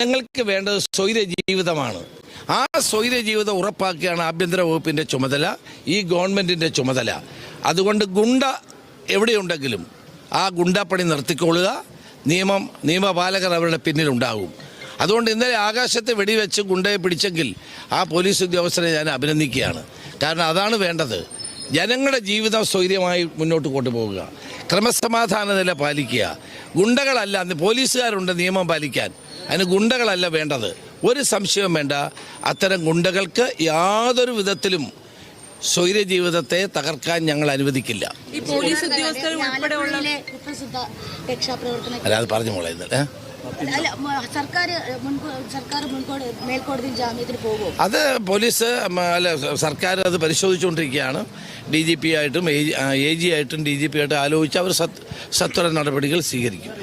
ഞങ്ങൾക്ക് വേണ്ടത് സ്വൈര ജീവിതമാണ്. ആ സ്വൈര ജീവിതം ഉറപ്പാക്കുകയാണ് ആഭ്യന്തര വകുപ്പിൻ്റെ ചുമതല, ഈ ഗവൺമെൻറ്റിൻ്റെ ചുമതല. അതുകൊണ്ട് ഗുണ്ട എവിടെയുണ്ടെങ്കിലും ആ ഗുണ്ടാപ്പണി നിർത്തിക്കൊള്ളുക. നിയമപാലകർ അവരുടെ പിന്നിലുണ്ടാകും. അതുകൊണ്ട് ഇന്നലെ ആകാശത്തെ വെടിവെച്ച് ഗുണ്ടയെ പിടിച്ചെങ്കിൽ ആ പോലീസ് ഉദ്യോഗസ്ഥരെ ഞാൻ അഭിനന്ദിക്കുകയാണ്. കാരണം അതാണ് വേണ്ടത്. ജനങ്ങളുടെ ജീവിതം സ്വൈര്യമായി മുന്നോട്ട് കൊണ്ടുപോകുക, ക്രമസമാധാന നില പാലിക്കുക. ഗുണ്ടകളല്ല, പോലീസുകാരുണ്ട് നിയമം പാലിക്കാൻ, അതിന് ഗുണ്ടകളല്ല വേണ്ടത്. ഒരു സംശയവും വേണ്ട, അത്തരം ഗുണ്ടകൾക്ക് യാതൊരു വിധത്തിലും സ്വൈര ജീവിതത്തെ തകർക്കാൻ ഞങ്ങൾ അനുവദിക്കില്ല. അല്ല, അത് പറഞ്ഞു മോളെ. അത് പോലീസ് അല്ല, സർക്കാർ അത് പരിശോധിച്ചുകൊണ്ടിരിക്കുകയാണ്. DGP ആയിട്ടും AG ആയിട്ടും DGP ആയിട്ടും ആലോചിച്ച് അവർ സത്വര നടപടികൾ സ്വീകരിക്കും.